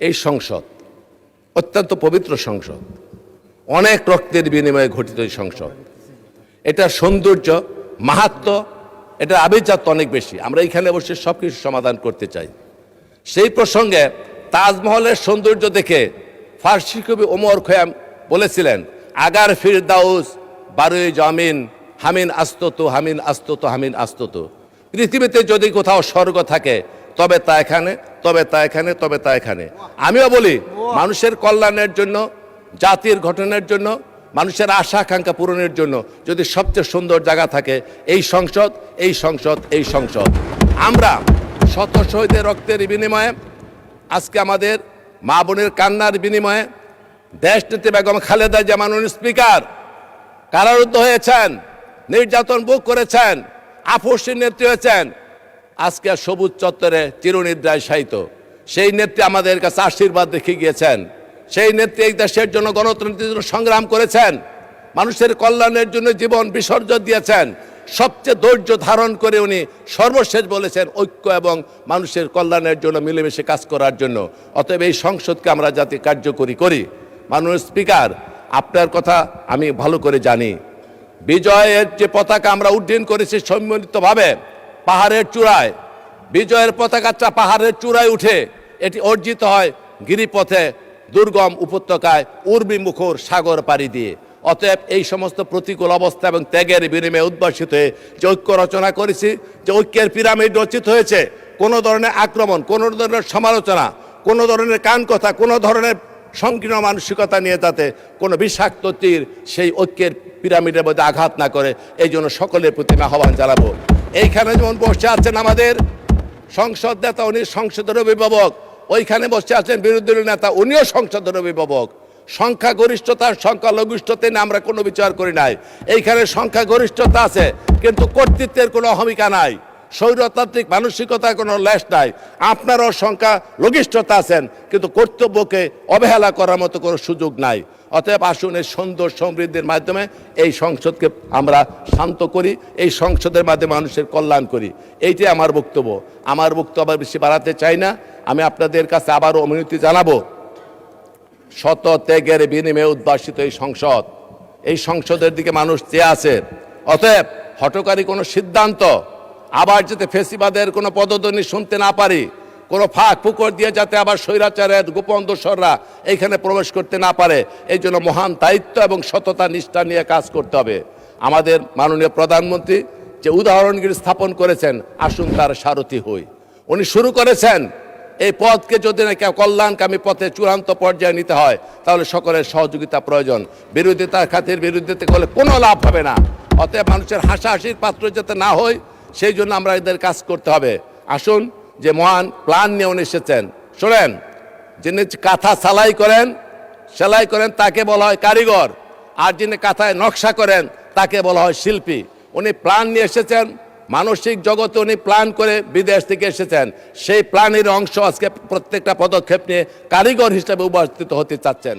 এই সংসদ অত্যন্ত পবিত্র সংসদ, অনেক রক্তের বিনিময়ে ঘটিত এই সংসদ। এটা সৌন্দর্য, মাহাত্ম্য, এটা আভিজাত্য অনেক বেশি। আমরা এখানে বসে সব কিছু সমাধান করতে চাই। সেই প্রসঙ্গে তাজমহলের সৌন্দর্য দেখে ফার্সি কবি ওমর খৈয়াম বলেছিলেন, আগার ফিরদাউস বারোই জামিন হামিন আস্তত হামিন আস্তত হামিন আস্তত। পৃথিবীতে যদি কোথাও স্বর্গ থাকে তবে তা এখানে, তবে তা এখানে, তবে তা এখানে। আমিও বলি, মানুষের কল্যাণের জন্য, জাতির গঠনের জন্য, মানুষের আশা আকাঙ্ক্ষা পূরণের জন্য যদি সবচেয়ে সুন্দর জায়গা থাকে এই সংসদ, এই সংসদ, এই সংসদ। আমরা শত শহীদের রক্তের বিনিময়ে, আজকে আমাদের মা বোনের কান্নার বিনিময়ে দেশনেত্রী বেগম খালেদা জিয়া মাননীয় স্পিকার কারারুদ্ধ হয়েছেন, নির্যাতন ভোগ করেছেন, আপসের নেত্রী হয়েছেন, আজকে সবুজ চত্বরে চিরনিদ্রায় শায়িত। সেই নেত্রী আমাদের কাছে আশীর্বাদ রেখে গিয়েছেন। সেই নেত্রী এই দেশের জন্য, গণতন্ত্রের জন্য সংগ্রাম করেছেন, মানুষের কল্যাণের জন্য জীবন বিসর্জন দিয়েছেন। সবচেয়ে ধৈর্য ধারণ করে উনি সর্বশেষ বলেছেন ঐক্য এবং মানুষের কল্যাণের জন্য মিলেমিশে কাজ করার জন্য। অতএব এই সংসদকে আমরা যাতে কার্যকরী করি। মাননীয় স্পিকার, আপনার কথা আমি ভালো করে জানি। বিজয়ের যে পতাকা আমরা উড্ডীন করেছি সম্মিলিতভাবে পাহাড়ের চূড়ায়, বিজয়ের পতাকাটা পাহাড়ের চূড়ায় উঠে এটি অর্জিত হয় গিরিপথে, দুর্গম উপত্যকায়, উর্বী মুখর সাগর পাড়ি দিয়ে। অতএব এই সমস্ত প্রতিকূল অবস্থা এবং ত্যাগের বিনিময়ে উদ্ভাসিত হয়ে যে ঐক্য রচনা করেছি, যে ঐক্যের পিরামিড রচিত হয়েছে, কোনো ধরনের আক্রমণ, কোনো ধরনের সমালোচনা, কোনো ধরনের কান কথা, কোনো ধরনের সংকীর্ণ মানসিকতা নিয়ে যাতে কোনো বিষাক্ত তীর সেই ঐক্যের পিরামিডের মধ্যে আঘাত না করে, এই জন্য সকলের প্রতি আমি আহ্বান জানাবো। এইখানে যেমন বসে আছেন আমাদের সংসদ নেতা, উনি সংসদের অভিভাবক, ওইখানে বসে আছেন বিরোধী দলীয় নেতা, উনিও সংসদের অভিভাবক। সংখ্যাগরিষ্ঠতার সংখ্যালঘিষ্ঠতা নিয়ে আমরা কোনো বিচার করি নাই। এইখানে সংখ্যাগরিষ্ঠতা আছে, কিন্তু কর্তৃত্বের কোনো অহমিকা নাই, স্বৈরতান্ত্রিক মানসিকতার কোনো লেশ নাই। আপনারও সংখ্যা লঘিষ্ঠতা আছেন, কিন্তু কর্তব্যকে অবহেলা করার মতো কোনো সুযোগ নাই। অতএব আসুন এই সুন্দর সমৃদ্ধির মাধ্যমে এই সংসদকে আমরা শান্ত করি, এই সংসদের মাধ্যমে মানুষের কল্যাণ করি। এইটাই আমার বক্তব্য। আমার বক্তব্য বেশি বাড়াতে চাই না। আমি আপনাদের কাছে আবারও অনুমতি জানাবো, শত ত্যাগের বিনিময়ে উদ্ভাসিত এই সংসদ, এই সংসদের দিকে মানুষ চেয়ে আছে। অতএব হঠকারী কোনো সিদ্ধান্ত, আবার যাতে ফেসিবাদের কোনো পদধ্বনি শুনতে না পারি, কোনো ফাঁক ফুকর দিয়ে যাতে আবার স্বৈরাচারের গোপন দোসররা এইখানে প্রবেশ করতে না পারে, এই জন্য মহান দায়িত্ব এবং সততা নিষ্ঠা নিয়ে কাজ করতে হবে। আমাদের মাননীয় প্রধানমন্ত্রী যে উদাহরণগুলি স্থাপন করেছেন, আসুন তার সারথি হই। উনি শুরু করেছেন এই পথকে যদি না কেউ কল্যাণকামী পথে চূড়ান্ত পর্যায়ে নিতে হয়, তাহলে সকলের সহযোগিতা প্রয়োজন। বিরোধিতার খাতির বিরোধিতা করলে কোনো লাভ হবে না। অতএব মানুষের হাসাহাসির পাত্র যাতে না হয়, সেই জন্য আমরা এদের কাজ করতে হবে। আসুন, যে মহান প্ল্যান নিয়ে উনি এসেছেন, শোনেন, যিনি কাঁথা সেলাই করেন তাকে বলা হয় কারিগর, আর যিনি কাঁথায় নকশা করেন তাকে বলা হয় শিল্পী। উনি প্ল্যান নিয়ে এসেছেন, মানসিক জগতে উনি প্ল্যান করে বিদেশ থেকে এসেছেন। সেই প্ল্যানের অংশ আজকে প্রত্যেকটা পদক্ষেপ নিয়ে কারিগর হিসেবে উপস্থিত হতে চাচ্ছেন।